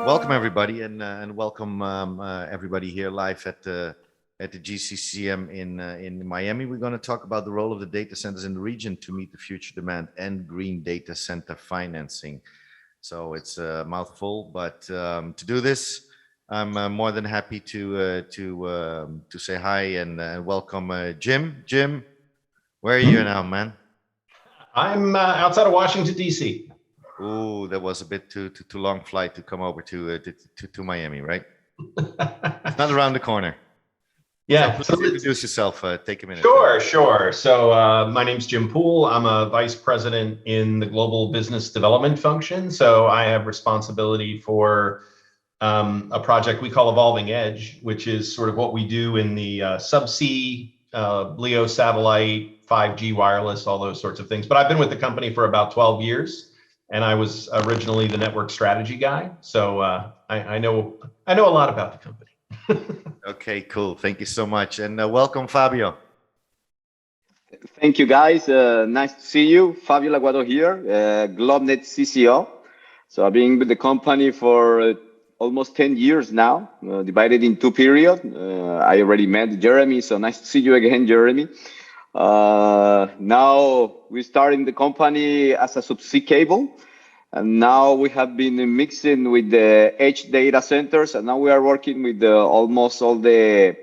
Welcome everybody, and welcome everybody here live at the GCCM in Miami. We're going to talk about the role of the data centers in the region to meet the future demand and green data center financing. So it's a mouthful, but to do this, I'm more than happy to say hi and welcome Jim. Jim, where are you now, man? I'm outside of Washington, D.C. Ooh, that was a bit too long flight to come over to Miami, right? It's not around the corner. Yeah. So please introduce yourself. Take a minute. Sure. So my name's Jim Poole. I'm a vice president in the global business development function. So I have responsibility for a project we call Evolving Edge, which is sort of what we do in the subsea, LEO satellite, 5G wireless, all those sorts of things. But I've been with the company for about 12 years. And I was originally the network strategy guy, so I know a lot about the company. Okay, cool. Thank you so much, and welcome, Fabio. Thank you, guys. Nice to see you. Fabio Laguado here, GlobeNet CCO. So I've been with the company for almost 10 years now, divided in two periods. I already met Jeremy, so nice to see you again, Jeremy. Now we started the company as a subsea cable, and now we have been mixing with the edge data centers, and now we are working with almost all the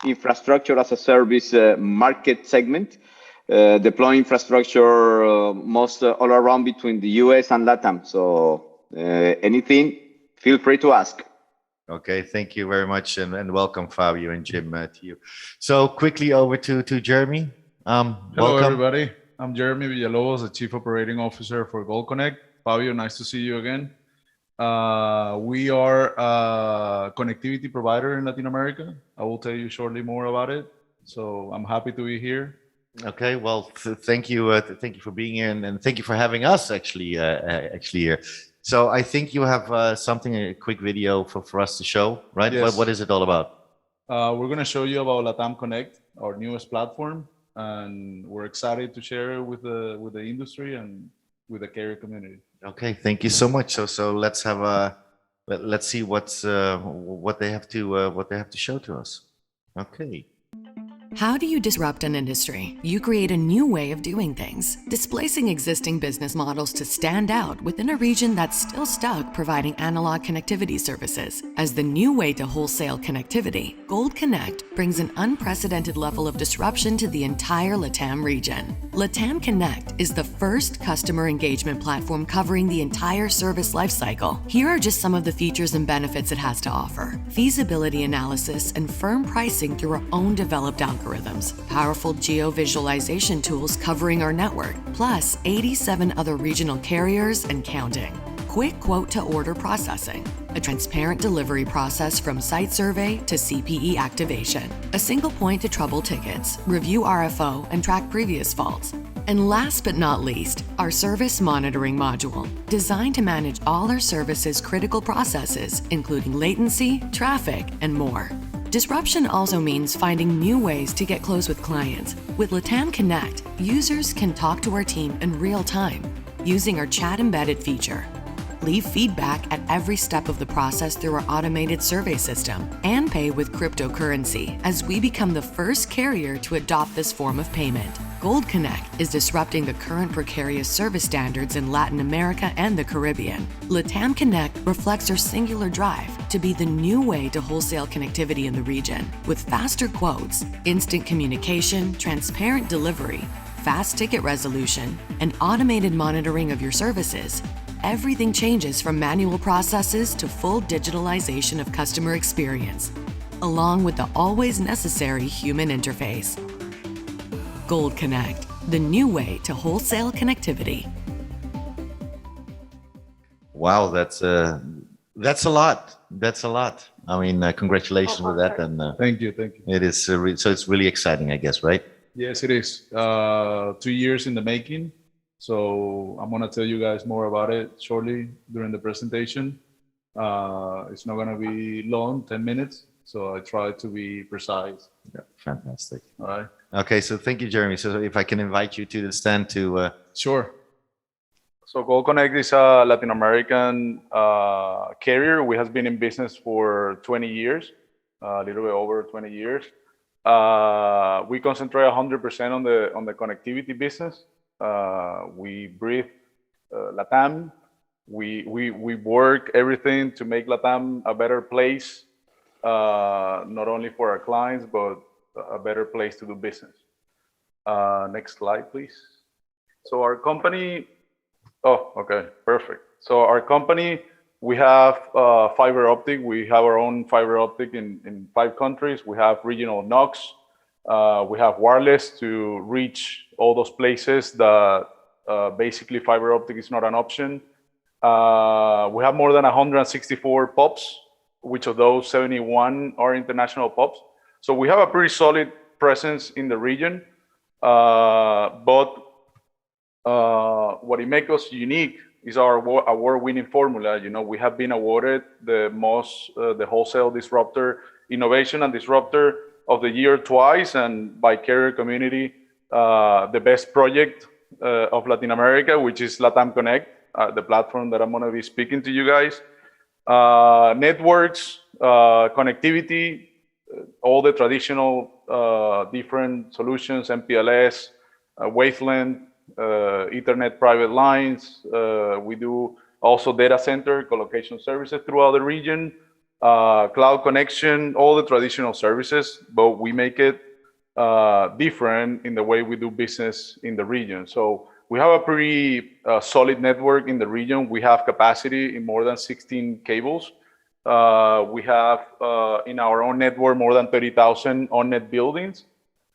infrastructure as a service market segment, deploying infrastructure most all around between the US and LATAM. So anything, feel free to ask. Okay, thank you very much, and welcome, Fabio and Jim, to you. So quickly over to Jeremy. Hello, welcome. everybody. I'm Jeremy Villalobos, the Chief Operating Officer for GoldConnect. Fabio, nice to see you again. We are a connectivity provider in Latin America. I will tell you shortly more about it. So I'm happy to be here. Okay, well, thank you for being here, and thank you for having us actually here. So I think you have a quick video for us to show, right? Yes. What is it all about? We're going to show you about LATAM Connect, our newest platform, and we're excited to share it with the industry and with the carrier community. Okay, thank you so much. So let's have let's see what they have to show to us. Okay. How do you disrupt an industry? You create a new way of doing things, displacing existing business models to stand out within a region that's still stuck providing analog connectivity services. As the new way to wholesale connectivity, GoldConnect brings an unprecedented level of disruption to the entire LATAM region. LATAM Connect is the first customer engagement platform covering the entire service lifecycle. Here are just some of the features and benefits it has to offer: feasibility analysis and firm pricing through our own developed algorithms, powerful geo-visualization tools covering our network, plus 87 other regional carriers and counting. Quick quote-to-order processing, a transparent delivery process from site survey to CPE activation, a single point to trouble tickets, review RFO, and track previous faults. And last but not least, our service monitoring module, designed to manage all our services' critical processes, including latency, traffic, and more. Disruption also means finding new ways to get close with clients. With LATAM Connect, users can talk to our team in real time using our chat embedded feature, leave feedback at every step of the process through our automated survey system, and pay with cryptocurrency as we become the first carrier to adopt this form of payment. GoldConnect is disrupting the current precarious service standards in Latin America and the Caribbean. LATAM Connect reflects our singular drive to be the new way to wholesale connectivity in the region, with faster quotes, instant communication, transparent delivery, fast ticket resolution, and automated monitoring of your services. Everything changes from manual processes to full digitalization of customer experience, along with the always necessary human interface. GoldConnect, the new way to wholesale connectivity. Wow, that's a lot. That's a lot. I mean, congratulations with that. And Thank you. it is so it's really exciting, I guess, right? Yes, it is. 2 years in the making. So I'm going to tell you guys more about it shortly during the presentation. It's not going to be long, 10 minutes. So I try to be precise. Yeah, fantastic. All right. Okay, so thank you, Jeremy. So if I can invite you to the stand to Sure. So GoldConnect is a Latin American carrier. We have been in business for 20 years, a little bit over 20 years. We concentrate 100% on the connectivity business. We breathe LATAM. We work everything to make LATAM a better place, not only for our clients, but a better place to do business. Next slide, please. So our company, oh, okay, perfect. So our company, we have fiber optic. We have our own fiber optic in 5 countries. We have regional NOCs. We have wireless to reach all those places that basically fiber optic is not an option. We have more than 164 POPs, which of those 71 are international POPs. So we have a pretty solid presence in the region. But what it makes us unique is our award-winning formula. You know, we have been awarded the wholesale disruptor, innovation and disruptor of the year twice, and by carrier community, the best project of Latin America, which is LATAM Connect, the platform that I'm going to be speaking to you guys. Networks, connectivity, all the traditional different solutions, MPLS, wavelength, Ethernet private lines. We do also data center colocation services throughout the region, cloud connection, all the traditional services, but we make it different in the way we do business in the region. So we have a pretty solid network in the region. We have capacity in more than 16 cables. We have in our own network more than 30,000 on-net buildings.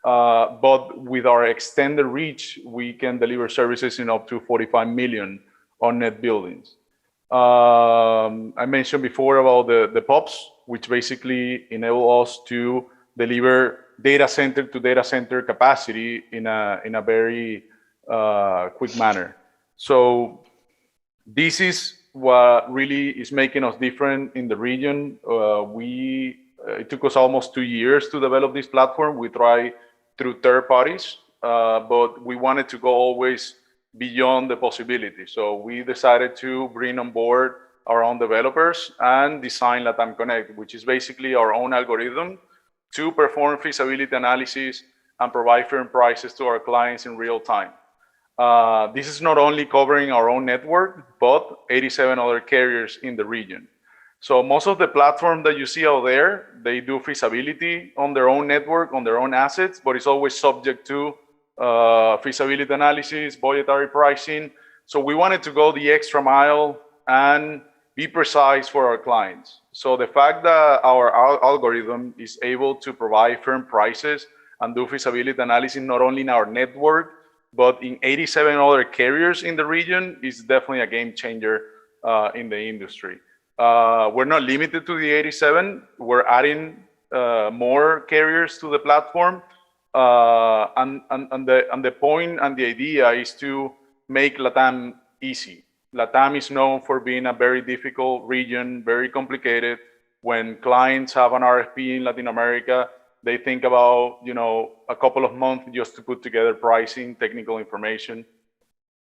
But with our extended reach, we can deliver services in up to 45 million on-net buildings. I mentioned before about the POPs, which basically enable us to deliver data center to data center capacity in a very quick manner. So this is what really is making us different in the region. It took us almost 2 years to develop this platform. We try through third parties, but we wanted to go always beyond the possibility. So we decided to bring on board our own developers and design LATAM Connect, which is basically our own algorithm to perform feasibility analysis and provide firm prices to our clients in real time. This is not only covering our own network, but 87 other carriers in the region. So most of the platforms that you see out there, they do feasibility on their own network, on their own assets, but it's always subject to feasibility analysis, budgetary pricing. So we wanted to go the extra mile and be precise for our clients. So the fact that our algorithm is able to provide firm prices and do feasibility analysis not only in our network, but in 87 other carriers in the region is definitely a game changer in the industry. We're not limited to the 87. We're adding more carriers to the platform. And the point and the idea is to make LATAM easy. LATAM is known for being a very difficult region, very complicated. When clients have an RFP in Latin America, they think about, you know, a couple of months just to put together pricing, technical information.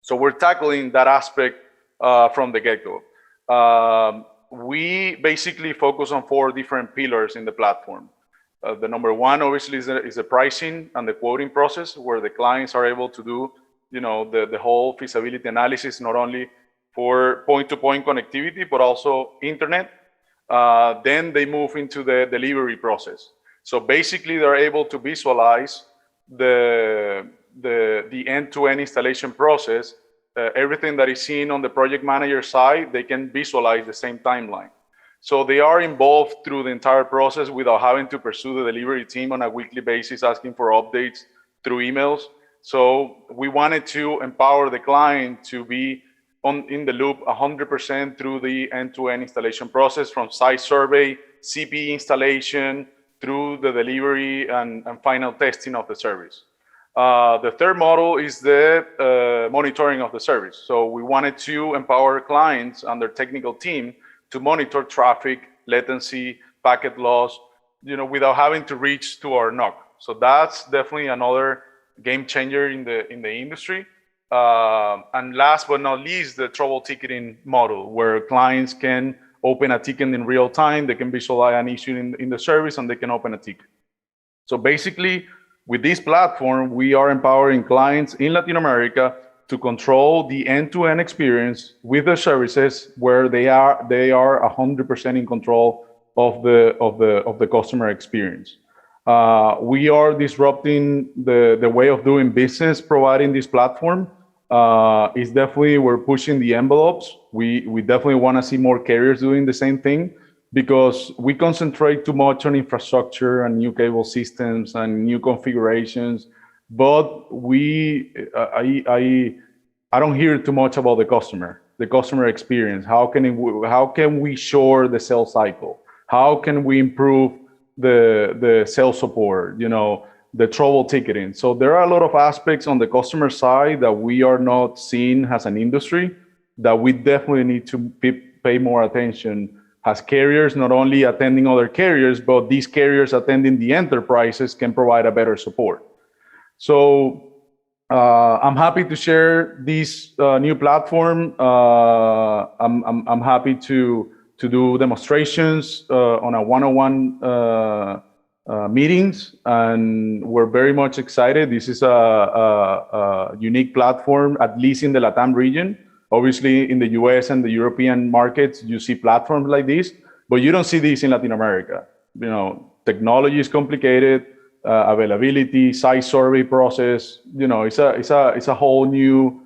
So we're tackling that aspect from the get-go. We basically focus on 4 different pillars in the platform. The number one, obviously, is the pricing and the quoting process, where the clients are able to do, you know, the whole feasibility analysis, not only for point-to-point connectivity, but also internet. Then they move into the delivery process. So basically, they're able to visualize the end-to-end installation process. Everything that is seen on the project manager side, they can visualize the same timeline. So they are involved through the entire process without having to pursue the delivery team on a weekly basis, asking for updates through emails. So we wanted to empower the client to be in the loop 100% through the end-to-end installation process, from site survey, CPE installation, through the delivery and final testing of the service. The third model is the monitoring of the service. So we wanted to empower clients and their technical team to monitor traffic, latency, packet loss, you know, without having to reach to our NOC. So that's definitely another game changer in the industry. And last but not least, the trouble ticketing model, where clients can open a ticket in real time, they can visualize an issue in the service, and they can open a ticket. So basically, with this platform, we are empowering clients in Latin America to control the end-to-end experience with the services, where they are 100% in control of the customer experience. We are disrupting the way of doing business, providing this platform. Is definitely, we're pushing the envelopes. We definitely want to see more carriers doing the same thing, because we concentrate too much on infrastructure and new cable systems and new configurations, but I don't hear too much about the customer experience. How can we shorten the sales cycle? How can we improve the sales support? The trouble ticketing. So there are a lot of aspects on the customer side that we are not seeing as an industry, that we definitely need to pay more attention as carriers, not only attending other carriers, but these carriers attending the enterprises can provide a better support. So I'm happy to share this new platform. I'm happy to do demonstrations on a one-on-one meetings, and we're very much excited. This is a unique platform, at least in the LATAM region. Obviously, in the US and the European markets, you see platforms like this, but you don't see this in Latin America. Technology is complicated, availability, size survey process. It's a whole new,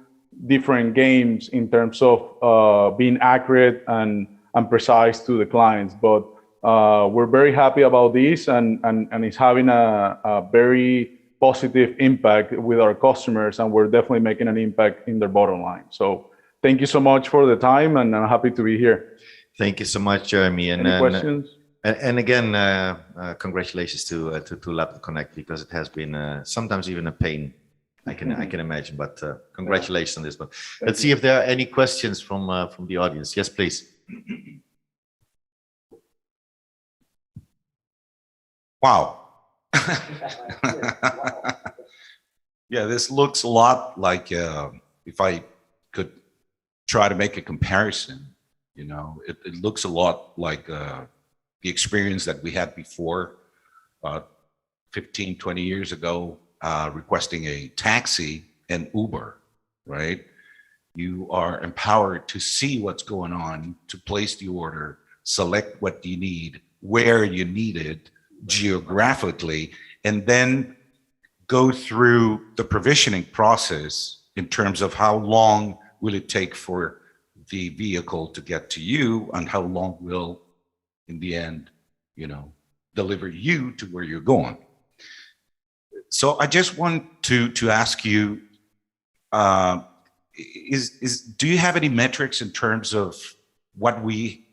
different games in terms of being accurate and precise to the clients. But we're very happy about this, and it's having a very positive impact with our customers, and we're definitely making an impact in their bottom line. So thank you so much for the time, and I'm happy to be here. Thank you so much, Jeremy. Any questions? And again, congratulations to GoldConnect, because it has been sometimes even a pain. I can imagine, but congratulations on this one. Let's see if there are any questions from the audience. Yes, please. Wow. Yeah, this looks a lot like, if I could try to make a comparison, it looks a lot like the experience that we had before, 15, 20 years ago, requesting a taxi and Uber, right? You are empowered to see what's going on, to place the order, select what you need, where you need it, geographically, and then go through the provisioning process in terms of how long will it take for the vehicle to get to you, and how long will, in the end, deliver you to where you're going. So I just want to ask you, do you have any metrics in terms of what we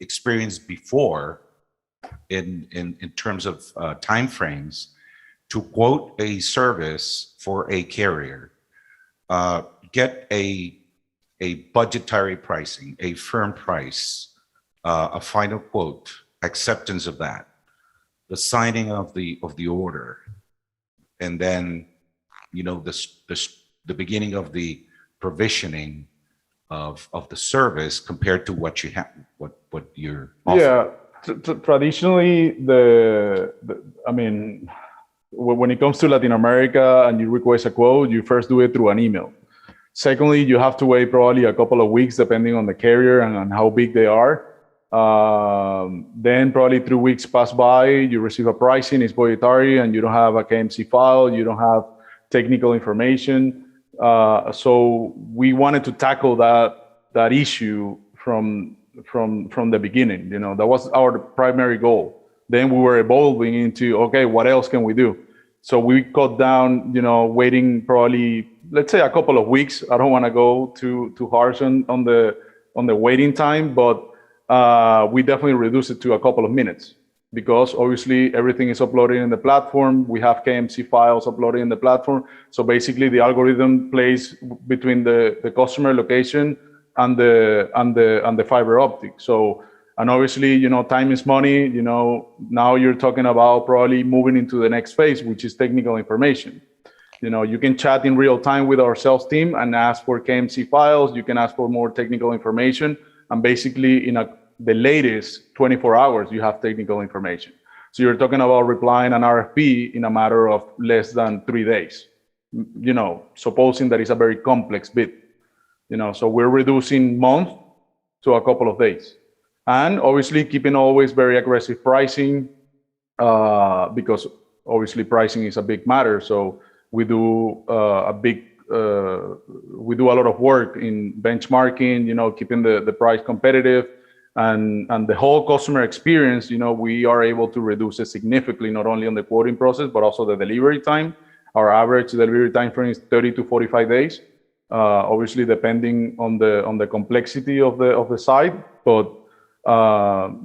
experienced before, in terms of timeframes, to quote a service for a carrier, get a budgetary pricing, a firm price, a final quote, acceptance of that, the signing of the order, and then the beginning of the provisioning of the service compared to what you have, what you're offering? Yeah. Traditionally, when it comes to Latin America and you request a quote, you first do it through an email. Secondly, you have to wait probably a couple of weeks, depending on the carrier and how big they are. Then probably 3 weeks pass by, you receive a pricing, it's budgetary, and you don't have a KMC file, you don't have technical information. So we wanted to tackle that issue from the beginning. That was our primary goal. Then we were evolving into, okay, what else can we do? So we cut down, waiting probably, let's say, a couple of weeks. I don't want to go too harsh on the waiting time, but we definitely reduce it to a couple of minutes, because obviously everything is uploaded in the platform. We have KMC files uploaded in the platform. So basically the algorithm plays between the customer location and the fiber optic. So, and obviously, time is money. Now you're talking about probably moving into the next phase, which is technical information. You can chat in real time with our sales team and ask for KMC files. You can ask for more technical information. And basically, in the latest 24 hours, you have technical information. So you're talking about replying an RFP in a matter of less than 3 days. Supposing that it's a very complex bid. So we're reducing months to a couple of days. And obviously keeping always very aggressive pricing, because obviously pricing is a big matter. So we do we do a lot of work in benchmarking, keeping the price competitive, and the whole customer experience. We are able to reduce it significantly, not only on the quoting process, but also the delivery time. Our average delivery time frame is 30 to 45 days, obviously depending on the complexity of the site. But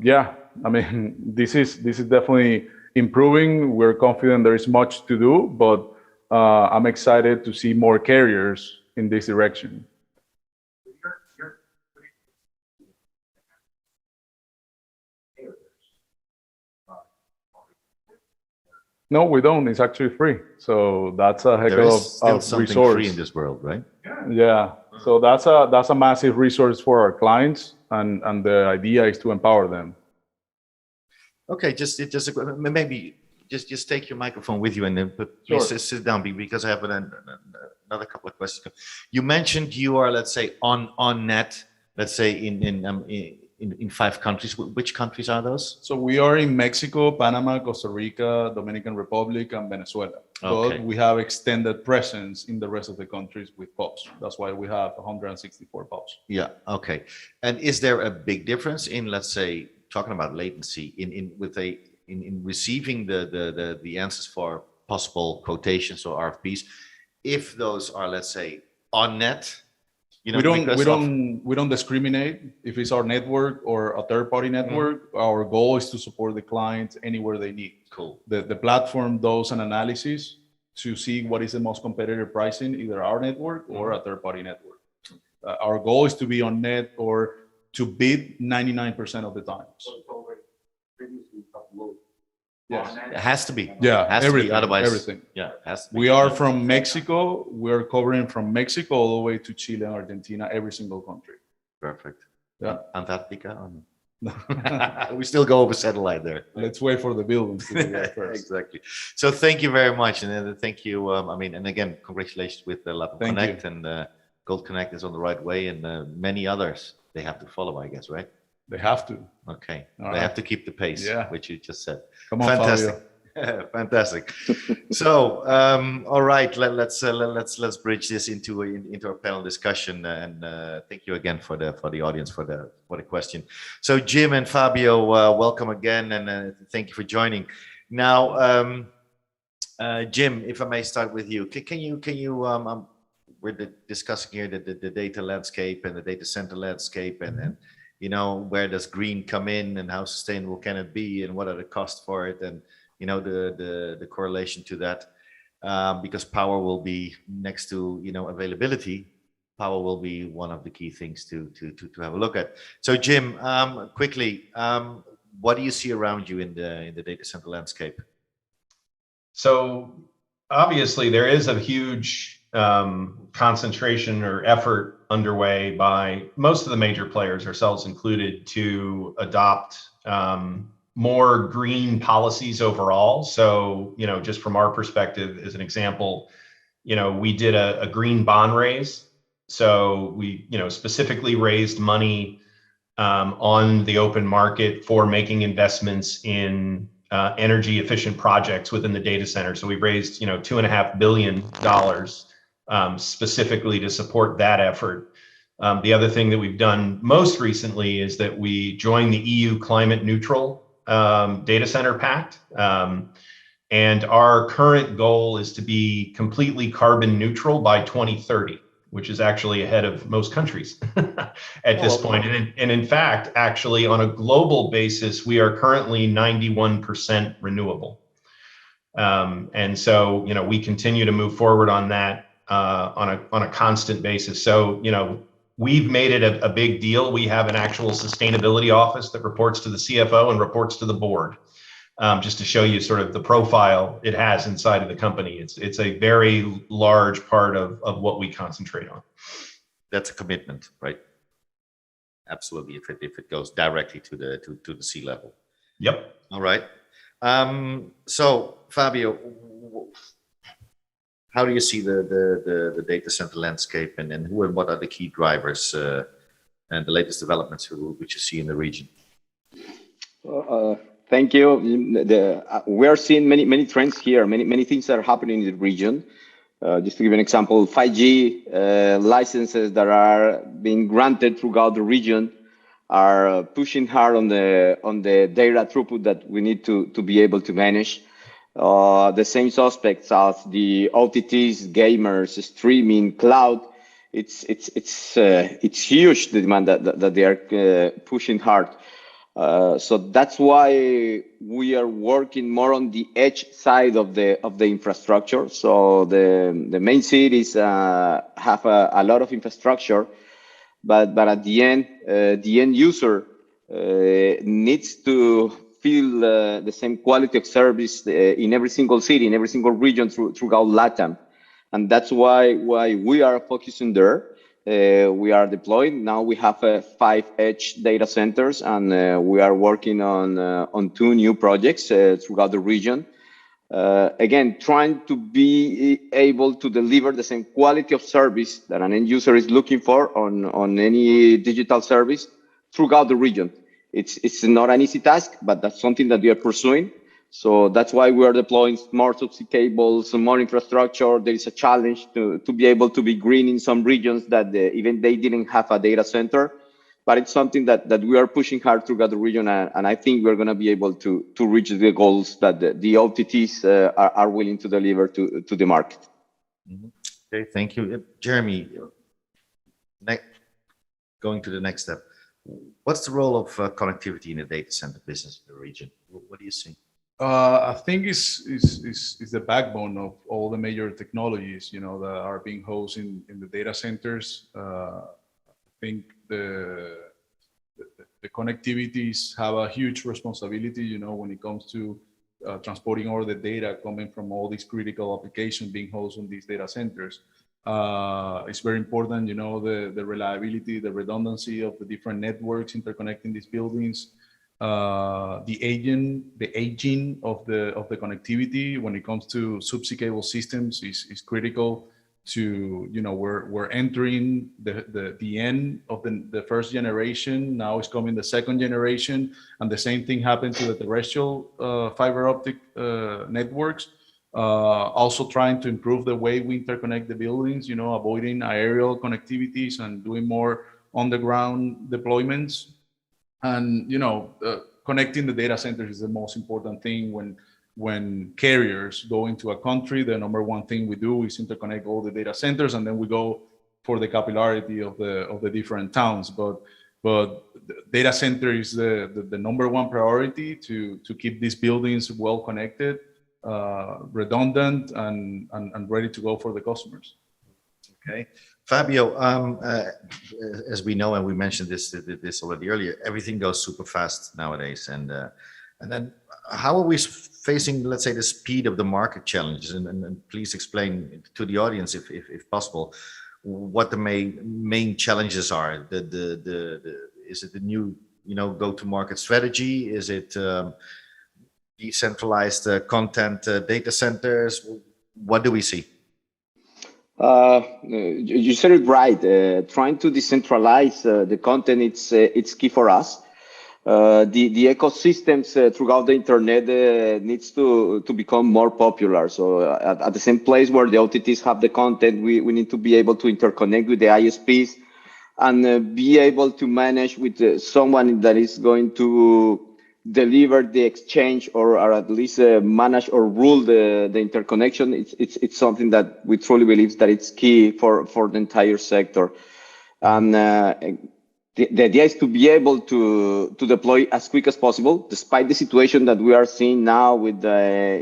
yeah, I mean, this is definitely improving. We're confident there is much to do, but I'm excited to see more carriers in this direction. No, we don't. It's actually free. So that's a heck of a resource. Free in this world, right? Yeah. So that's a massive resource for our clients, and the idea is to empower them. Okay, just maybe just take your microphone with you and then sit down, because I have another couple of questions. You mentioned you are, let's say, on net, let's say in 5 countries. Which countries are those? So we are in Mexico, Panama, Costa Rica, Dominican Republic, and Venezuela. Okay. But we have extended presence in the rest of the countries with POPs. That's why we have 164 POPs. Yeah. Okay. And is there a big difference in, let's say, talking about latency, in receiving the answers for possible quotations or RFPs, if those are, let's say, on net? We don't discriminate if it's our network or a third-party network. Our goal is to support the clients anywhere they need. Cool. The platform does an analysis to see what is the most competitive pricing, either our network or a third-party network. Our goal is to be on net or to bid 99% of the time. Yes. It has to be. Yeah, has everything. To be, otherwise, everything. Yeah, it has to be. We are from Mexico. We're covering from Mexico all the way to Chile and Argentina, every single country. Perfect. Yeah. Antarctica? We still go over satellite there. Let's wait for the buildings to do that first. Exactly. So thank you very much, and thank you. And again, congratulations with the ConnectLab, and GoldConnect is on the right way, and many others they have to follow, I guess, right? They have to. Okay. They have to keep the pace, which you just said. Come on, fantastic. Fantastic. So, all right, let's bridge this into our panel discussion, and thank you again for the audience for the question. So, Jim and Fabio, welcome again, and thank you for joining. Now, Jim, if I may start with you, can you we're discussing here the data landscape and the data center landscape, and where does green come in, and how sustainable can it be, and what are the costs for it, and the correlation to that, because power will be, next to availability, power will be one of the key things to have a look at. So Jim, quickly, what do you see around you in the data center landscape? So obviously there is a huge concentration or effort underway by most of the major players, ourselves included, to adopt more green policies overall. So, just from our perspective, as an example, we did a green bond raise. So we, specifically raised money on the open market for making investments in energy efficient projects within the data center. So we raised, $2.5 billion specifically to support that effort. The other thing that we've done most recently is that we joined the EU climate neutral data center Pact. And our current goal is to be completely carbon neutral by 2030, which is actually ahead of most countries at this point. And in fact, actually on a global basis, we are currently 91% renewable. And so, we continue to move forward on that on a constant basis. So, we've made it a big deal. We have an actual sustainability office that reports to the CFO and reports to the board. just to show you sort of the profile it has inside of the company. It's a very large part of what we concentrate on. That's a commitment, right? Absolutely. If it goes directly to the C level. Yep. All right. So Fabio, how do you see the data center landscape, and who and what are the key drivers and the latest developments which you see in the region? Thank you. We are seeing many trends here. Many things are happening in the region. Just to give an example, 5G licenses that are being granted throughout the region are pushing hard on the data throughput that we need to be able to manage. The same suspects as the OTTs, gamers, streaming, cloud. It's huge, the demand that they are pushing hard. So that's why we are working more on the edge side of the infrastructure. So the main cities have a lot of infrastructure, but at the end user needs to feel the same quality of service in every single city, in every single region throughout LATAM, and that's why we are focusing there. We are deploying. Now we have 5 edge data centers, and we are working on 2 new projects throughout the region. Again, trying to be able to deliver the same quality of service that an end user is looking for on any digital service throughout the region. It's not an easy task, but that's something that we are pursuing. So that's why we are deploying more subsea cables, more infrastructure. There is a challenge to be able to be green in some regions that even they didn't have a data center. But it's something that we are pushing hard throughout the region, and I think we're going to be able to reach the goals that the OTTs are willing to deliver to the market. Okay, thank you. Jeremy, going to the next step. What's the role of connectivity in the data center business in the region? What do you see? I think is the backbone of all the major technologies, that are being hosted in the data centers. I think the connectivities have a huge responsibility, when it comes to transporting all the data coming from all these critical applications being hosted in these data centers. It's very important, the reliability, the redundancy of the different networks interconnecting these buildings. The aging of the connectivity when it comes to subsea cable systems is critical to, we're entering the end of the first generation. Now is coming the second generation, and the same thing happened to the terrestrial fiber optic networks. Also trying to improve the way we interconnect the buildings, avoiding aerial connectivities and doing more on the ground deployments. And, connecting the data centers is the most important thing. When carriers go into a country, the number one thing we do is interconnect all the data centers, and then we go for the capillarity of the different towns. But the data center is the number one priority to keep these buildings well connected, redundant, and ready to go for the customers. Okay, Fabio, as we know, and we mentioned this already earlier, everything goes super fast nowadays, and then how are we facing, let's say, the speed of the market challenges? And please explain to the audience, if possible, what the main challenges are. Is it the new go-to-market strategy? Is it decentralized content data centers? What do we see? You said it right. Trying to decentralize the content, it's key for us. The ecosystems throughout the internet needs to become more popular. So at the same place where the OTTs have the content, we need to be able to interconnect with the ISPs and be able to manage with someone that is going to deliver the exchange or at least manage or rule the interconnection. It's something that we truly believe that it's key for the entire sector. And the idea is to be able to deploy as quick as possible, despite the situation that we are seeing now with the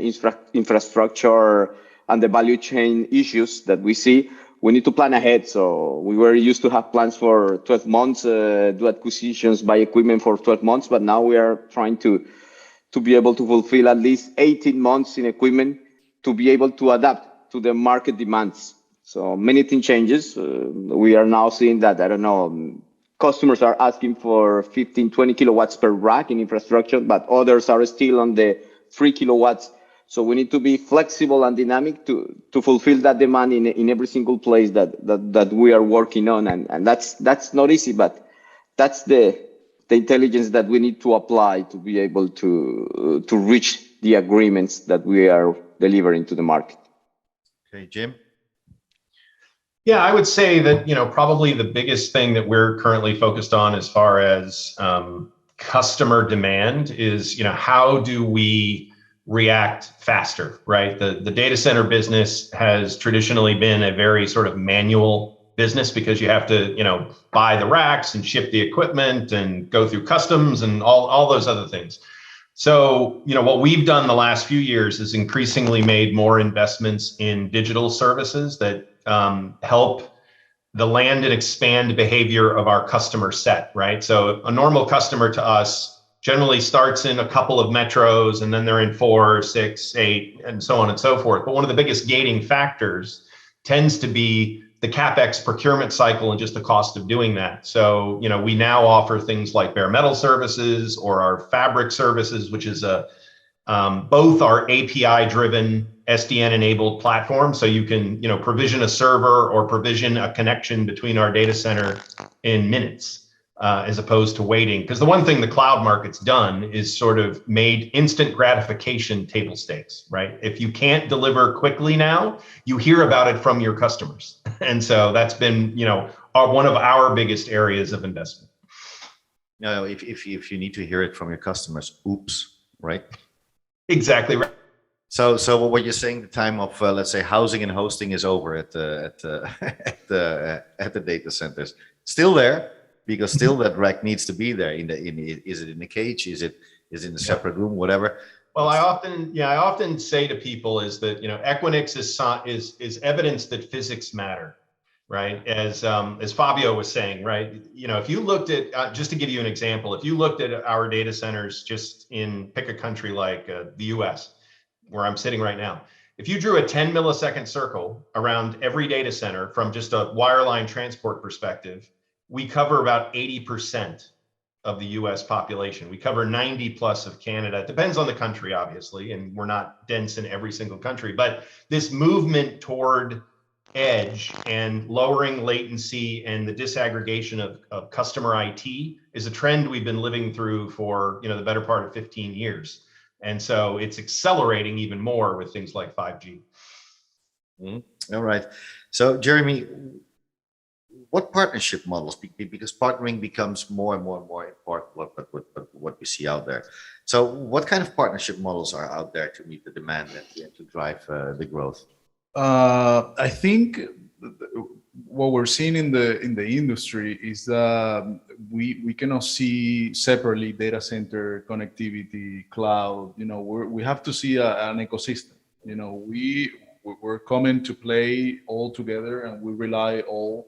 infrastructure and the value chain issues that we see. We need to plan ahead. So we were used to have plans for 12 months, do acquisitions, buy equipment for 12 months, but now we are trying to to be able to fulfill at least 18 months in equipment to be able to adapt to the market demands. So many things changes. We are now seeing that, I don't know, customers are asking for 15, 20 kilowatts per rack in infrastructure, but others are still on the 3 kilowatts. So we need to be flexible and dynamic to fulfill that demand in every single place that we are working on. And that's not easy, but that's the intelligence that we need to apply to be able to reach the agreements that we are delivering to the market. Okay, Jim? Yeah, I would say that, probably the biggest thing that we're currently focused on as far as customer demand is, how do we react faster, right? The data center business has traditionally been a very sort of manual business because you have to, buy the racks and ship the equipment and go through customs and all those other things. So, what we've done the last few years is increasingly made more investments in digital services that help the land and expand behavior of our customer set, right? So a normal customer to us generally starts in a couple of metros and then they're in 4, 6, 8, and so on and so forth. But one of the biggest gating factors tends to be the CapEx procurement cycle and just the cost of doing that. So, we now offer things like bare metal services or our fabric services, which is both our API driven SDN enabled platform. So you can, provision a server or provision a connection between our data center in minutes, as opposed to waiting. Because the one thing the cloud market's done is sort of made instant gratification table stakes, right? If you can't deliver quickly now, you hear about it from your customers. And so that's been, one of our biggest areas of investment. No, if you need to hear it from your customers, oops, right? Exactly right. So what you're saying, the time of let's say housing and hosting is over at the data centers. Still there, because still that rack needs to be there. Is it in the cage? Is it in a separate room? Whatever. Well, I often say to people is that Equinix is evidence that physics matter, right? As Fabio was saying, right? If you looked at just to give you an example, if you looked at our data centers just pick a country like the U.S. where I'm sitting right now, if you drew a 10 millisecond circle around every data center from just a wireline transport perspective, we cover about 80% of the US population. We cover 90 plus of Canada. It depends on the country, obviously, and we're not dense in every single country, but this movement toward edge and lowering latency and the disaggregation of customer IT is a trend we've been living through for the better part of 15 years. And so it's accelerating even more with things like 5G. All right. So Jeremy, what partnership models, because partnering becomes more and more important, what we see out there. So what kind of partnership models are out there to meet the demand and to drive the growth? I think what we're seeing in the industry is that we cannot see separately data center, connectivity, cloud. We have to see an ecosystem. We're coming to play all together, and we rely all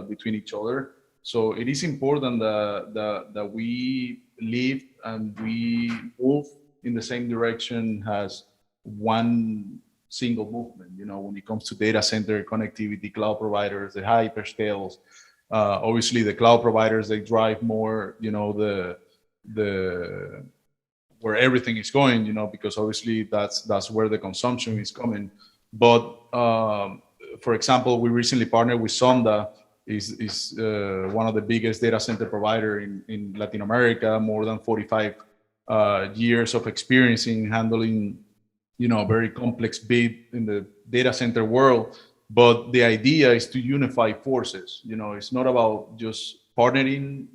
between each other. So it is important that we live and we move in the same direction as one single movement. When it comes to data center connectivity, cloud providers, the hyperscales, obviously the cloud providers, they drive more, the where everything is going, because obviously that's where the consumption is coming. But for example, we recently partnered with Sonda, is one of the biggest data center provider in Latin America, more than 45 years of experience in handling very complex bid in the data center world. But the idea is to unify forces. It's not about just partnering,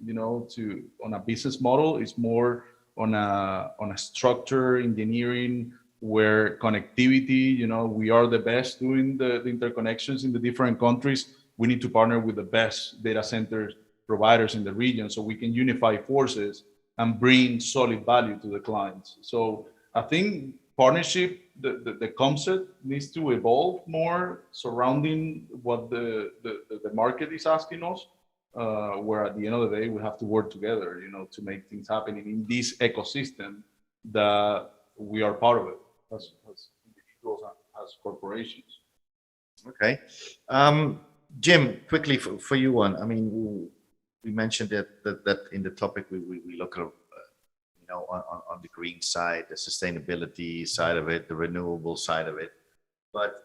on a business model. It's more on a structure engineering where connectivity, we are the best doing the interconnections in the different countries. We need to partner with the best data center providers in the region so we can unify forces and bring solid value to the clients. So I think partnership, the concept needs to evolve more surrounding what the market is asking us, where at the end of the day, we have to work together, to make things happen in this ecosystem that we are part of it as individuals and as corporations. Okay. Jim, quickly for you one. I mean, we mentioned that in the topic we look at, on the green side, the sustainability side of it, the renewable side of it. But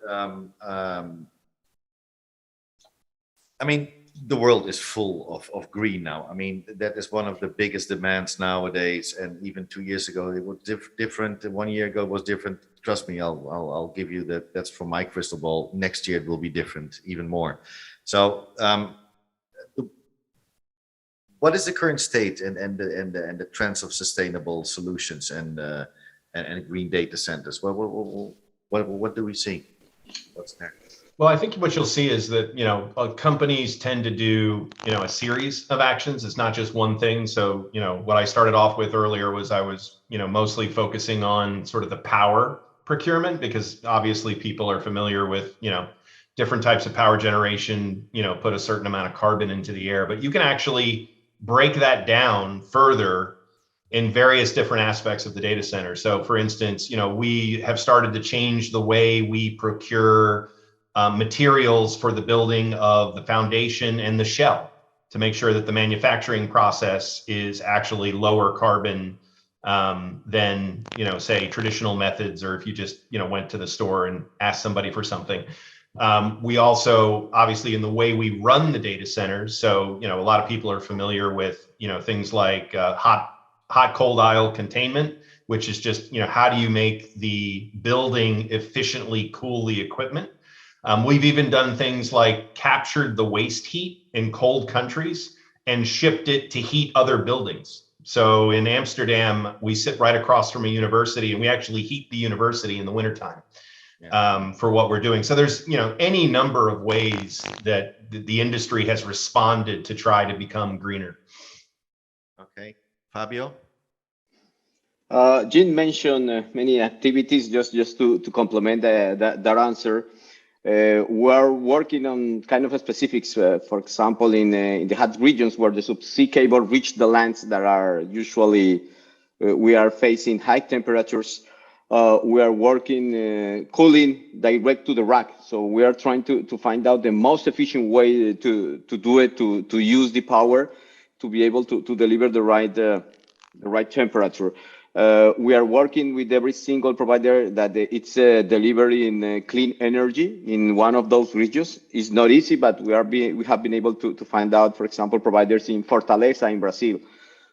I mean, the world is full of green now. I mean, that is one of the biggest demands nowadays. And even 2 years ago, it was different. 1 year ago was different. Trust me, I'll give you that. That's from my crystal ball. Next year it will be different, even more. So, what is the current state and the trends of sustainable solutions and green data centers? What do we see? What's there? Well, I think what you'll see is that, companies tend to do, a series of actions. It's not just one thing. So, what I started off with earlier was I was, mostly focusing on sort of the power procurement, because obviously people are familiar with, different types of power generation, put a certain amount of carbon into the air, but you can actually break that down further in various different aspects of the data center. So for instance, we have started to change the way we procure materials for the building of the foundation and the shell to make sure that the manufacturing process is actually lower carbon than, say traditional methods, or if you just, went to the store and asked somebody for something. We also, obviously, in the way we run the data centers, so, a lot of people are familiar with, things like hot cold aisle containment, which is just, how do you make the building efficiently cool the equipment? We've even done things like captured the waste heat in cold countries and shipped it to heat other buildings. So in Amsterdam, we sit right across from a university, and we actually heat the university in the wintertime for what we're doing. So there's, any number of ways that the industry has responded to try to become greener. Okay, Fabio? Jim mentioned many activities. Just to complement that answer. We're working on kind of specifics, for example, in the hot regions where the subsea cable reach the lands that are usually, we are facing high temperatures. We are working cooling direct to the rack. So we are trying to find out the most efficient way to do it, to use the power, to be able to deliver the right temperature. We are working with every single provider that it's delivering clean energy in one of those regions. It's not easy, but we have been able to find out, for example, providers in Fortaleza in Brazil.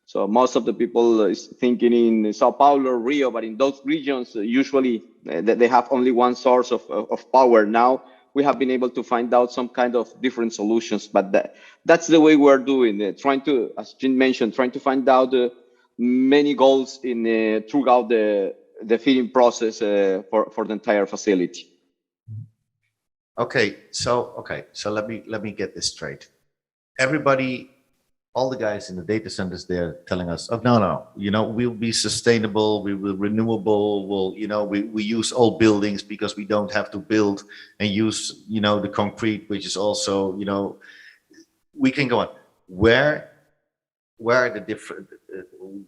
So most of the people is thinking in Sao Paulo, Rio, but in those regions, usually they have only one source of power. Now we have been able to find out some kind of different solutions, but that's the way we're doing it. Trying to, as Jim mentioned, trying to find out many goals throughout the feeding process for the entire facility. Okay, so let me get this straight. Everybody, all the guys in the data centers, they're telling us, oh no, we'll be sustainable, we will renewable, we use old buildings because we don't have to build and use the concrete, which is also we can go on. Where are the different?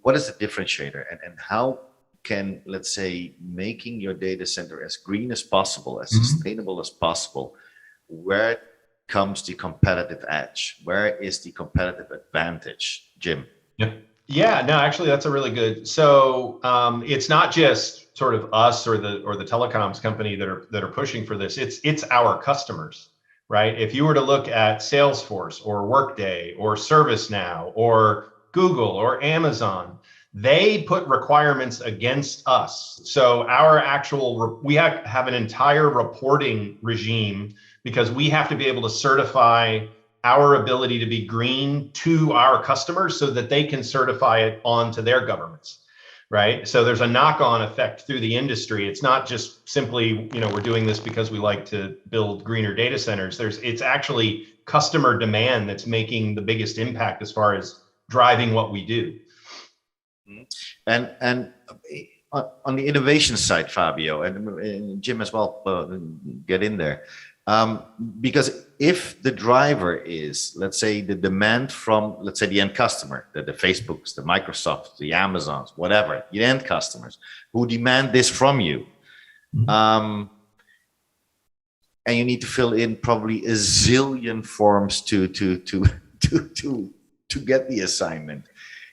What is the differentiator, and how can, let's say, making your data center as green as possible, as sustainable as possible, where comes the competitive edge? Where is the competitive advantage, Jim? Yeah, no, actually, that's a really good. So it's not just sort of us or the telecoms company that are pushing for this. It's our customers, right? If you were to look at Salesforce or Workday or ServiceNow or Google or Amazon, they put requirements against us. So our we have an entire reporting regime, because we have to be able to certify our ability to be green to our customers so that they can certify it onto their governments, right? So there's a knock-on effect through the industry. It's not just simply, we're doing this because we like to build greener data centers. It's actually customer demand that's making the biggest impact as far as driving what we do. And on the innovation side, Fabio, and Jim as well, get in there. Because if the driver is, let's say, the demand from, let's say, the end customer, the Facebooks, the Microsofts, the Amazons, whatever, the end customers who demand this from you, and you need to fill in probably a zillion forms to get the assignment,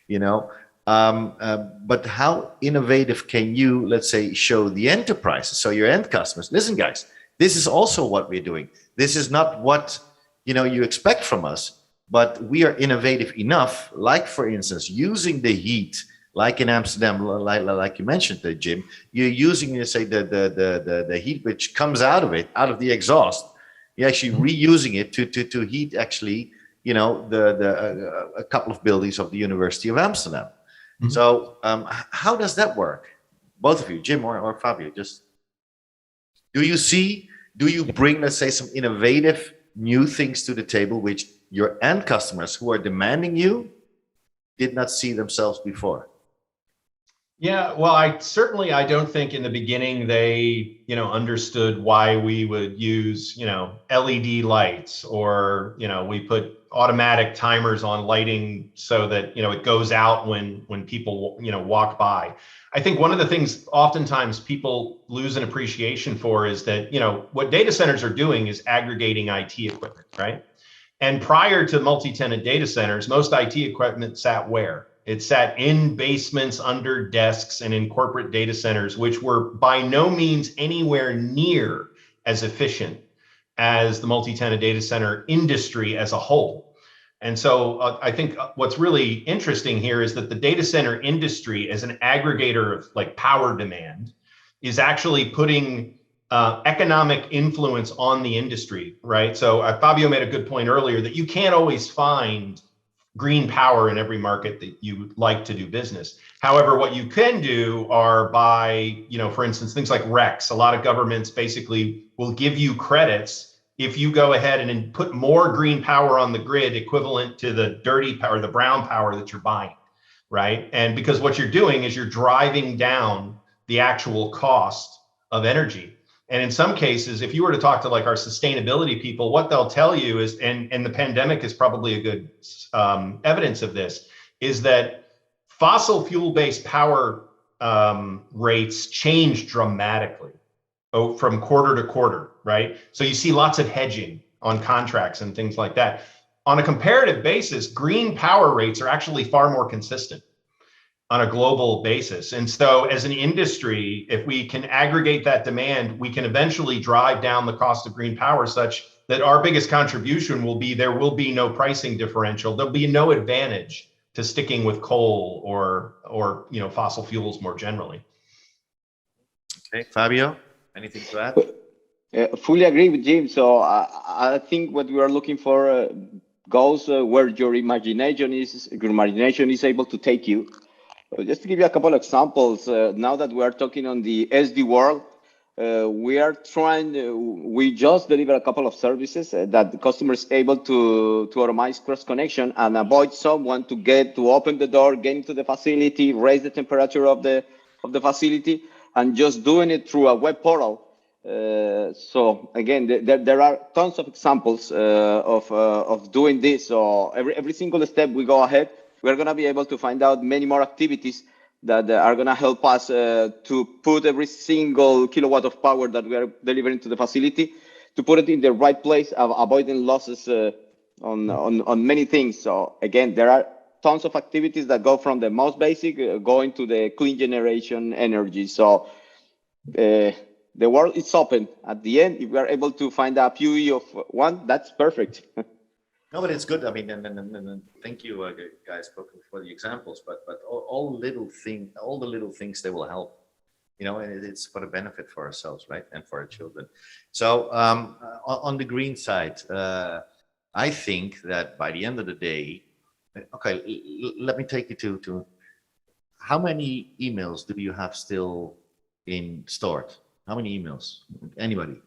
you know. But how innovative can you, let's say, show the enterprises, so your end customers, listen, guys, this is also what we're doing. This is not what, you know, you expect from us, but we are innovative enough, like, for instance, using the heat, like in Amsterdam, like you mentioned, Jim, you're using, you say, the heat which comes out of it, out of the exhaust. You're actually reusing it to heat, actually, you know, a couple of buildings of the University of Amsterdam. So how does that work? Both of you, Jim or Fabio, just, do you bring, let's say, some innovative new things to the table which your end customers who are demanding you did not see themselves before? Yeah, well, I don't think in the beginning they, you know, understood why we would use, you know, LED lights, or, you know, we put automatic timers on lighting so that, you know, it goes out when people, you know, walk by. I think one of the things oftentimes people lose an appreciation for is that, you know, what data centers are doing is aggregating IT equipment, right? And prior to multi-tenant data centers, most IT equipment sat where? It sat in basements, under desks, and in corporate data centers, which were by no means anywhere near as efficient as the multi-tenant data center industry as a whole. And so I think what's really interesting here is that the data center industry, as an aggregator of like power demand, is actually putting economic influence on the industry, right? So Fabio made a good point earlier that you can't always find green power in every market that you would like to do business. However, what you can do are by, you know, for instance, things like RECs. A lot of governments basically will give you credits if you go ahead and put more green power on the grid equivalent to the dirty power, the brown power that you're buying, right? And because what you're doing is you're driving down the actual cost of energy. And in some cases, if you were to talk to like our sustainability people, what they'll tell you is, and the pandemic is probably a good evidence of this, is that fossil fuel-based power rates change dramatically from quarter to quarter, right? So you see lots of hedging on contracts and things like that. On a comparative basis, green power rates are actually far more consistent on a global basis. And so as an industry, if we can aggregate that demand, we can eventually drive down the cost of green power such that our biggest contribution will be, there will be no pricing differential. There'll be no advantage to sticking with coal or you know, fossil fuels more generally. Okay, Fabio, anything to add? Fully agree with Jim. So I think what we are looking for goes where your imagination is able to take you. Just to give you a couple of examples, now that we are talking on the SD world, we are trying, we just delivered a couple of services that the customer is able to automate cross connection and avoid someone to open the door, get into the facility, raise the temperature of the facility, and just doing it through a web portal. So again, there are tons of examples of doing this. So every single step we go ahead, we're going to be able to find out many more activities that are going to help us to put every single kilowatt of power that we are delivering to the facility, to put it in the right place, avoiding losses on many things. So again, there are tons of activities that go from the most basic going to the clean generation energy. So the world is open. At the end, if we are able to find a PUE of one, that's perfect. No, but it's good. I mean, and thank you, guys, for the examples. But all the little things, they will help. You know, and it's for the benefit for ourselves, right, and for our children. So on the green side, I think that by the end of the day, okay, let me take you to how many emails do you have still stored? How many emails? Anybody?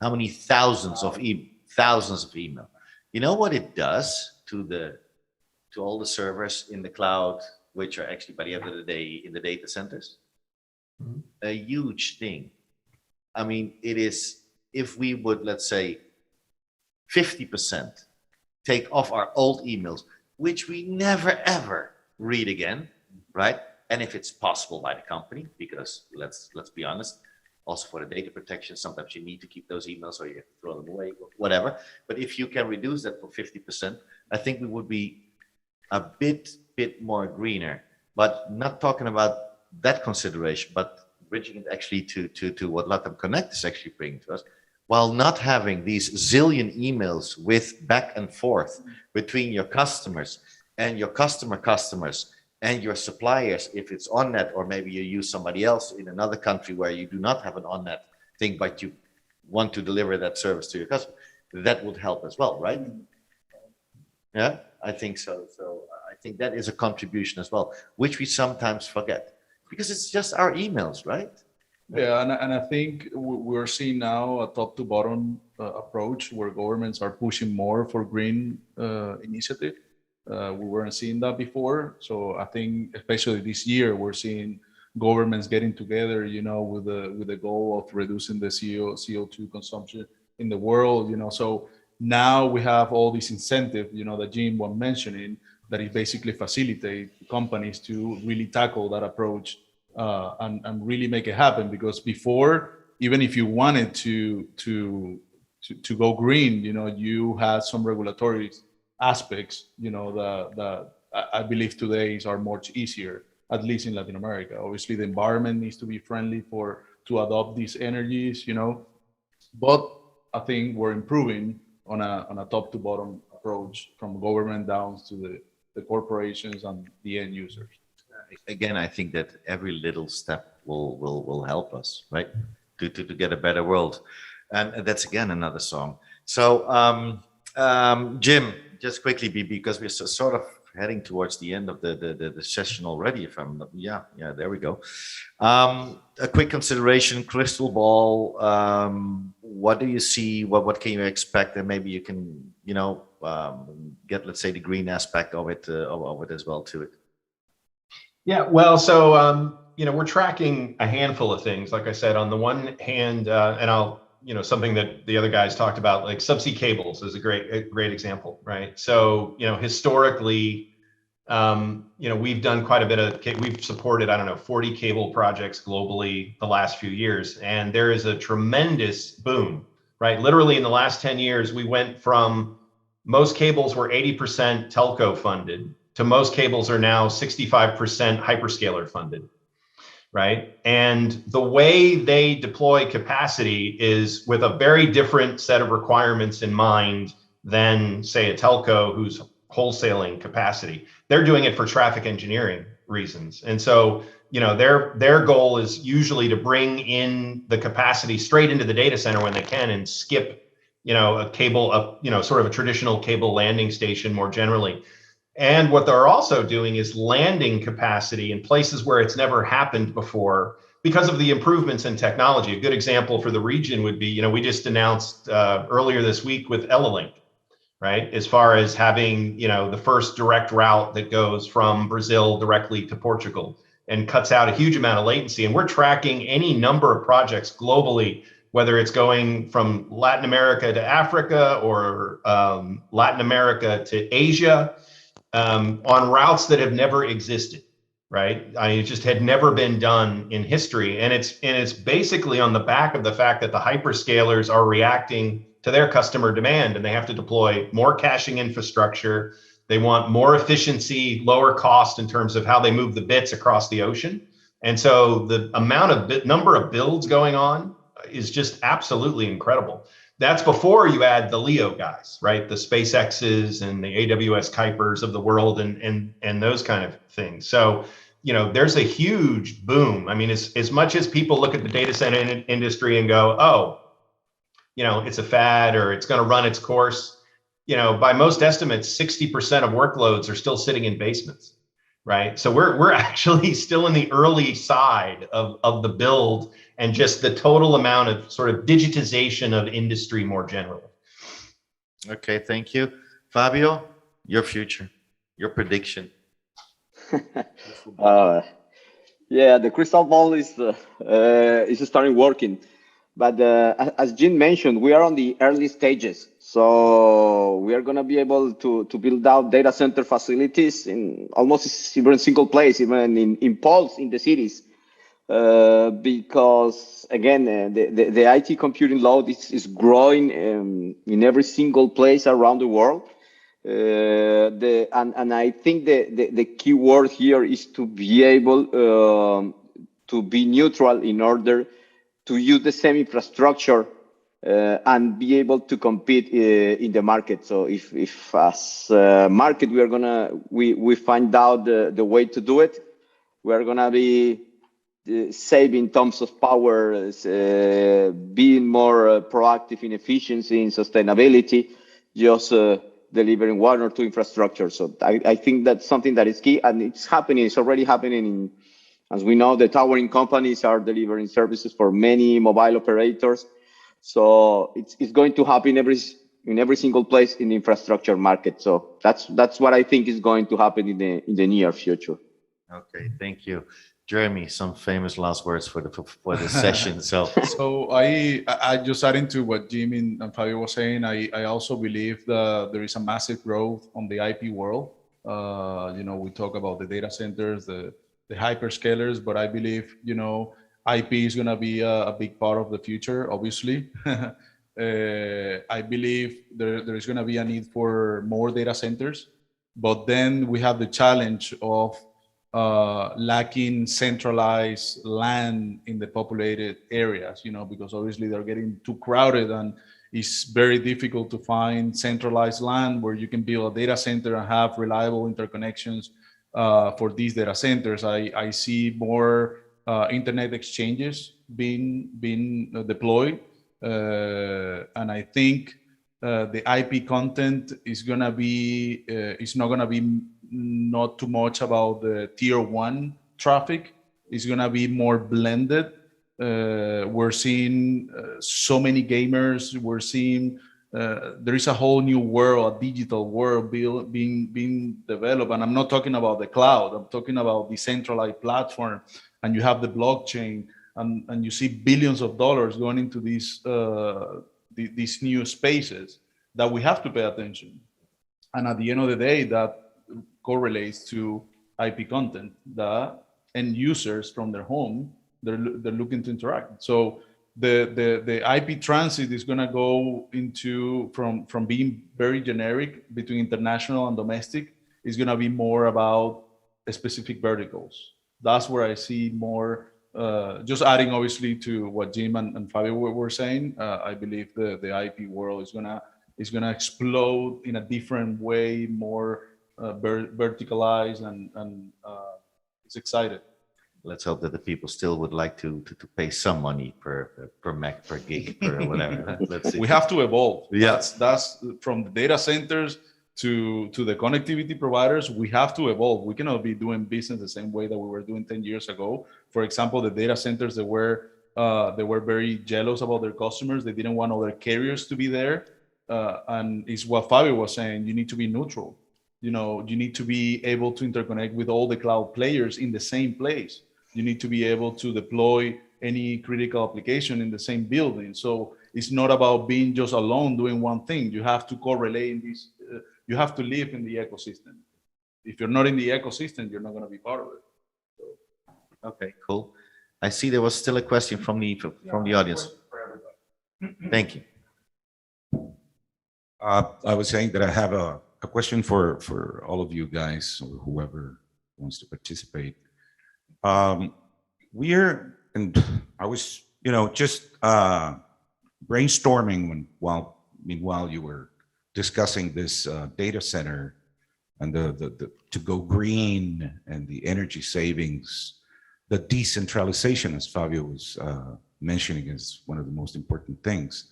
How many thousands of email? You know what it does to all the servers in the cloud, which are actually by the end of the day in the data centers? A huge thing. I mean, it is if we would, let's say, 50% take off our old emails, which we never ever read again, right? And if it's possible by the company, because let's be honest, also for the data protection, sometimes you need to keep those emails or you have to throw them away, whatever. But if you can reduce that for 50%, I think we would be a bit more greener. But not talking about that consideration, but bridging it actually to what LATAM Connect is actually bringing to us, while not having these zillion emails with back and forth between your customers and your customers and your suppliers, if it's on net, or maybe you use somebody else in another country where you do not have an on net thing, but you want to deliver that service to your customer, that would help as well, right? Yeah, I think so. So I think that is a contribution as well, which we sometimes forget because it's just our emails, right? Yeah, and I think we're seeing now a top to bottom approach where governments are pushing more for green initiative. We weren't seeing that before. So I think especially this year, we're seeing governments getting together, you know, with the goal of reducing the CO2 consumption in the world, you know. So now we have all these incentives, you know, that Jim was mentioning, that it basically facilitate companies to really tackle that approach and really make it happen. Because before, even if you wanted to go green, you know, you had some regulatory aspects, you know, that I believe today are much easier, at least in Latin America. Obviously, the environment needs to be friendly to adopt these energies, you know, but I think we're improving on a top to bottom approach from government down to the corporations and the end users. Again, I think that every little step will help us, right, to get a better world, and that's again another song. So, Jim, just quickly, because we're sort of heading towards the end of the session already. If I'm not, yeah, there we go. A quick consideration, crystal ball. What do you see? What can you expect? And maybe you can, you know, get, let's say, the green aspect of it as well to it. Yeah, well, so, you know, we're tracking a handful of things. Like I said, on the one hand, and I'll, you know, something that the other guys talked about, like subsea cables is a great example, right? So, you know, historically, you know, we've done quite a bit of, we've supported, I don't know, 40 cable projects globally the last few years. And there is a tremendous boom, right? Literally in the last 10 years, we went from most cables were 80% telco funded to most cables are now 65% hyperscaler funded, right? And the way they deploy capacity is with a very different set of requirements in mind than, say, a telco who's wholesaling capacity. They're doing it for traffic engineering reasons. And so, you know, their goal is usually to bring in the capacity straight into the data center when they can and skip, you know, a cable, you know, sort of a traditional cable landing station more generally. And what they're also doing is landing capacity in places where it's never happened before because of the improvements in technology. A good example for the region would be, you know, we just announced earlier this week with Elelink, right? As far as having, you know, the first direct route that goes from Brazil directly to Portugal and cuts out a huge amount of latency. And we're tracking any number of projects globally, whether it's going from Latin America to Africa or Latin America to Asia, on routes that have never existed, right? I mean, it just had never been done in history. And it's basically on the back of the fact that the hyperscalers are reacting to their customer demand and they have to deploy more caching infrastructure. They want more efficiency, lower cost in terms of how they move the bits across the ocean. And so the amount of number of builds going on is just absolutely incredible. That's before you add the LEO guys, right? The SpaceX's and the AWS Kuipers of the world and those kind of things. So, you know, there's a huge boom. I mean, as much as people look at the data center industry and go, oh, you know, it's a fad or it's going to run its course, you know, by most estimates, 60% of workloads are still sitting in basements, right? So we're actually still in the early side of the build and just the total amount of sort of digitization of industry more generally. Okay, thank you. Fabio, your future, your prediction. Yeah, the crystal ball is starting working. But as Jim mentioned, we are on the early stages. So we are going to be able to build out data center facilities in almost even a single place, even in poles in the cities. Because again, the IT computing load is growing in every single place around the world. And I think the key word here is to be able to be neutral in order to use the same infrastructure and be able to compete in the market. So if as a market we find out the way to do it, we're gonna be saving tons of power, being more proactive in efficiency and sustainability, just delivering one or two infrastructure. So I think that's something that is key, and it's happening. It's already happening. As we know, the towering companies are delivering services for many mobile operators. So it's going to happen in every single place in the infrastructure market. So that's what I think is going to happen in the near future. Okay, thank you. Jeremy, some famous last words for the session. So I just adding to what Jim and Fabio was saying, I also believe that there is a massive growth on the IP world. We talk about the data centers, the hyperscalers, but I believe, IP is going to be a big part of the future, obviously. I believe there is going to be a need for more data centers, but then we have the challenge of lacking centralized land in the populated areas, because obviously they're getting too crowded, and it's very difficult to find centralized land where you can build a data center and have reliable interconnections for these data centers. I see more internet exchanges being deployed, and I think the IP content is gonna be it's not gonna be not too much about the tier 1 traffic. It's gonna be more blended. We're seeing so many gamers. We're seeing there is a whole new world, a digital world being developed. And I'm not talking about the cloud. I'm talking about decentralized platform. And you have the blockchain, and you see billions of dollars going into these new spaces that we have to pay attention. And at the end of the day, that correlates to IP content. The end users from their home, they're looking to interact. So the IP transit is going to go into from being very generic between international and domestic, is going to be more about specific verticals. That's where I see more. Just adding obviously to what Jim and Fabio were saying, I believe the IP world is gonna explode in a different way, more verticalized, and it's excited. Let's hope that the people still would like to pay some money per meg, per gig, per whatever. Let's see. We have to evolve. Yeah. That's from the data centers to the connectivity providers. We have to evolve. We cannot be doing business the same way that we were doing 10 years ago. For example, the data centers that were very jealous about their customers. They didn't want other carriers to be there. And it's what Fabio was saying. You need to be neutral. You need to be able to interconnect with all the cloud players in the same place. You need to be able to deploy any critical application in the same building. So it's not about being just alone doing one thing. You have to correlate in this. You have to live in the ecosystem. If you're not in the ecosystem, you're not going to be part of it. So. Okay, cool. I see there was still a question from the audience. Thank you. I was saying that I have a question for all of you guys, or whoever wants to participate. And I was, just brainstorming meanwhile you were discussing this data center and the to go green and the energy savings, the decentralization, as Fabio was mentioning, is one of the most important things.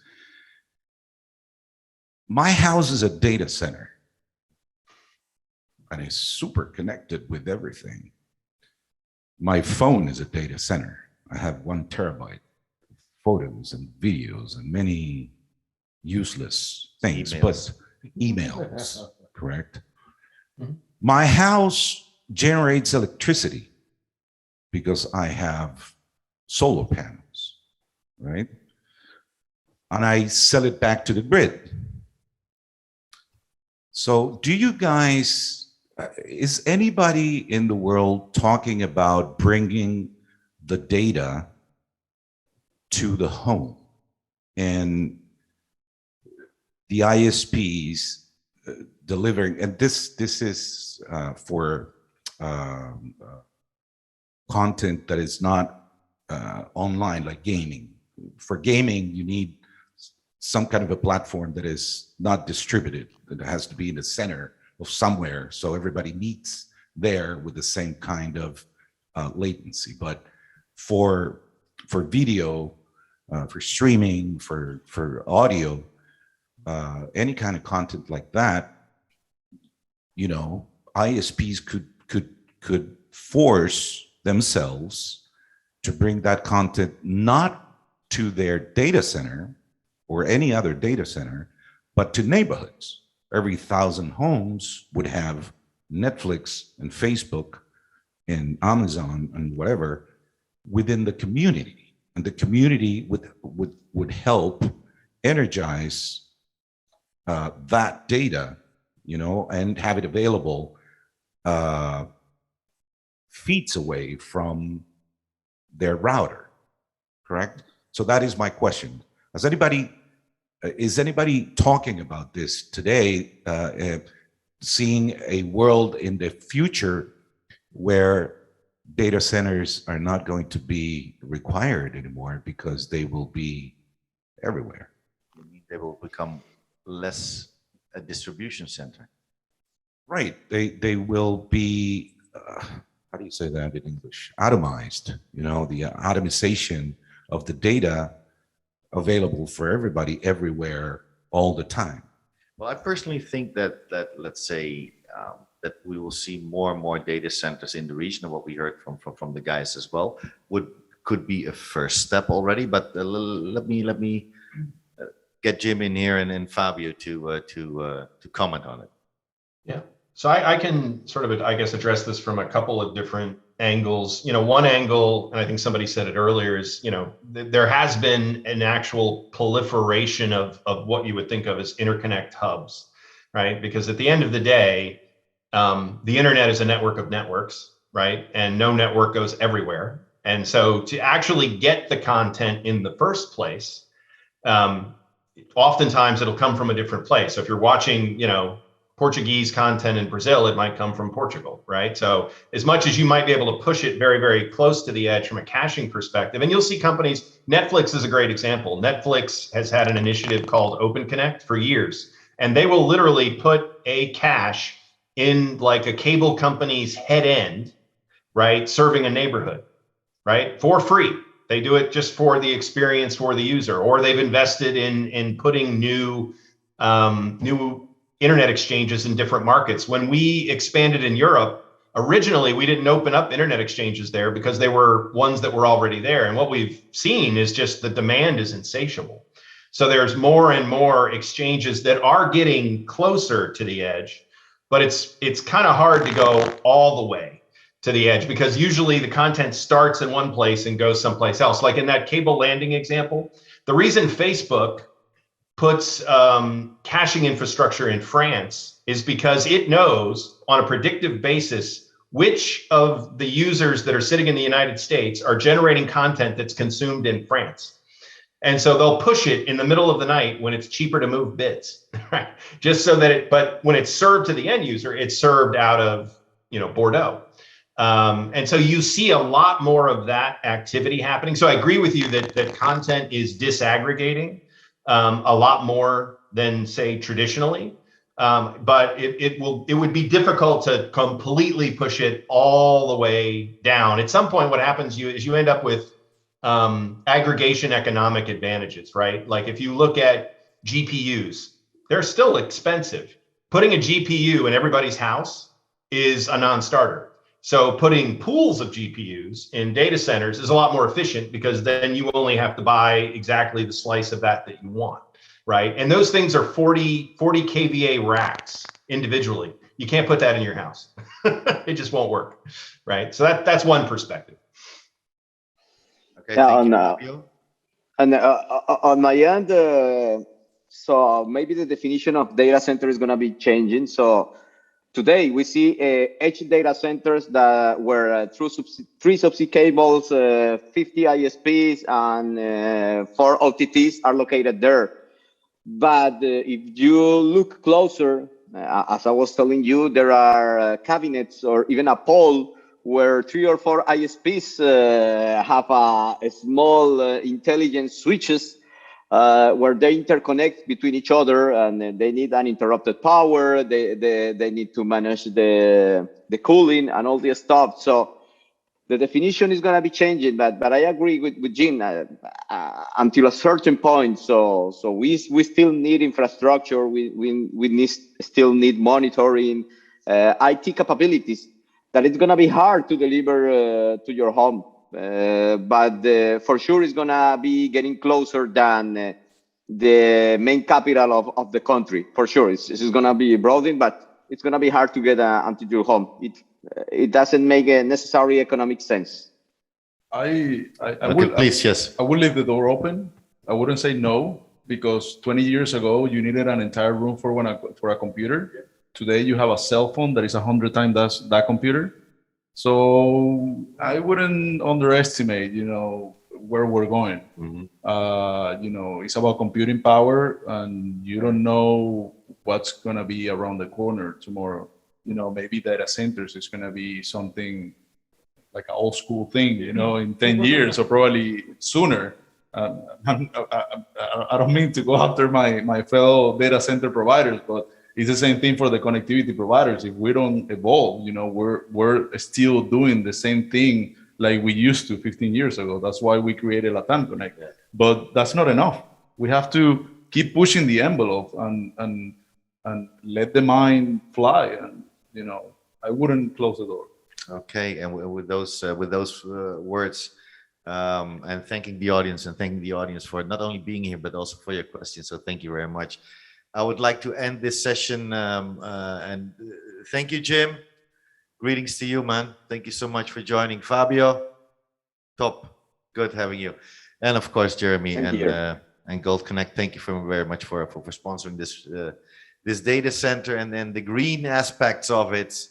My house is a data center, and it's super connected with everything. My phone is a data center. I have 1 terabyte of photos and videos and many useless things, but emails, correct? Mm-hmm. My house generates electricity because I have solar panels, right? and I sell it back to the grid. So do you guys, is anybody in the world talking about bringing the data to the home and the ISPs delivering? And this is for content that is not online, like gaming. For gaming, you need some kind of a platform that is not distributed. It has to be in the center of somewhere, so everybody meets there with the same kind of latency. But for video, for streaming, for audio, any kind of content like that, you know, ISPs could force themselves to bring that content not to their data center or any other data center, but to neighborhoods. Every 1,000 homes would have Netflix and Facebook and Amazon and whatever within the community, and the community would help energize that data, you know, and have it available feet away from their router, correct? So that is my question. Is anybody talking about this today, seeing a world in the future where data centers are not going to be required anymore because they will be everywhere? They will become less a distribution center. Right, they will be, how do you say that in English? Atomized, you know, the atomization of the data available for everybody, everywhere, all the time. Well, I personally think that let's say that we will see more and more data centers in the region, and what we heard from the guys as well could be a first step already. But let me get Jim in here and Fabio to comment on it. Yeah. So I can sort of, I guess, address this from a couple of different angles. You know, one angle, and I think somebody said it earlier, is, you know, there has been an actual proliferation of what you would think of as interconnect hubs, right? Because at the end of the day, the internet is a network of networks, right? And no network goes everywhere. And so to actually get the content in the first place, oftentimes it'll come from a different place. So if you're watching, you know, Portuguese content in Brazil, it might come from Portugal, right? So as much as you might be able to push it very, very close to the edge from a caching perspective, and you'll see companies, Netflix is a great example. Netflix has had an initiative called OpenConnect for years, and they will literally put a cache in like a cable company's head end, right? Serving a neighborhood, right? For free. They do it just for the experience for the user, or they've invested in putting new internet exchanges in different markets. When we expanded in Europe, originally we didn't open up internet exchanges there because they were ones that were already there. And what we've seen is just the demand is insatiable. So there's more and more exchanges that are getting closer to the edge, but it's kind of hard to go all the way to the edge because usually the content starts in one place and goes someplace else. Like in that cable landing example, the reason Facebook puts caching infrastructure in France is because it knows on a predictive basis which of the users that are sitting in the United States are generating content that's consumed in France. And so they'll push it in the middle of the night when it's cheaper to move bits, right? Just so that but when it's served to the end user, it's served out of, you know, Bordeaux. And so you see a lot more of that activity happening. So I agree with you that content is disaggregating a lot more than, say, traditionally, but it would be difficult to completely push it all the way down. At some point, what happens is you end up with aggregation economic advantages, right? Like if you look at GPUs, they're still expensive. Putting a GPU in everybody's house is a non-starter. So putting pools of GPUs in data centers is a lot more efficient because then you only have to buy exactly the slice of that you want, right? And those things are 40 kVA racks individually. You can't put that in your house. It just won't work, right? So that's one perspective. Okay, Yeah, thank you, and, Fabio. And on my end, so maybe the definition of data center is going to be changing. So today we see edge data centers that were through 3 subsea cables, 50 ISPs, and 4 OTTs are located there. But if you look closer, as I was telling you, there are cabinets or even a pole where 3 or 4 ISPs have a small intelligent switches where they interconnect between each other, and they need uninterrupted power. They need to manage the cooling and all this stuff. So the definition is going to be changing, but I agree with Jim until a certain point. So we still need infrastructure. We still need monitoring, IT capabilities. That it's going to be hard to deliver to your home, but for sure it's going to be getting closer than the main capital of the country. For sure, it's going to be broadened, but it's going to be hard to get onto your home. It doesn't make a necessary economic sense. I Okay, please, yes. I would leave the door open. I wouldn't say no, because 20 years ago you needed an entire room for a computer. Today you have a cell phone that is 100 times that computer. So I wouldn't underestimate, where we're going. It's about computing power, and you don't know what's going to be around the corner tomorrow. Maybe data centers is going to be something like an old school thing, in 10 years or probably sooner. I don't mean to go after my fellow data center providers, but it's the same thing for the connectivity providers. If we don't evolve, we're still doing the same thing like we used to 15 years ago. That's why we created Latam Connect. But that's not enough. We have to keep pushing the envelope and let the mind fly. And I wouldn't close the door. Okay, and with those words, and thanking the audience for not only being here but also for your questions. So thank you very much. I would like to end this session, and thank you, Jim. Greetings to you, man. Thank you so much for joining. Fabio, top, good having you, and of course Jeremy and GoldConnect. Thank you very much for sponsoring this data center and then the green aspects of it.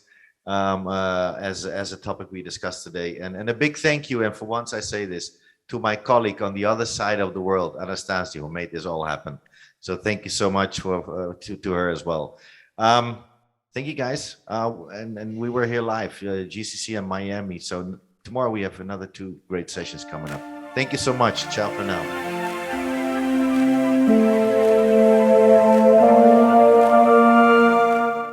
As a topic we discussed today, and a big thank you, and for once I say this, to my colleague on the other side of the world, Anastasia, who made this all happen. So thank you so much to her as well. Thank you guys, and we were here live, GCC and Miami. So tomorrow we have another 2 great sessions coming up. Thank you so much. Ciao for now.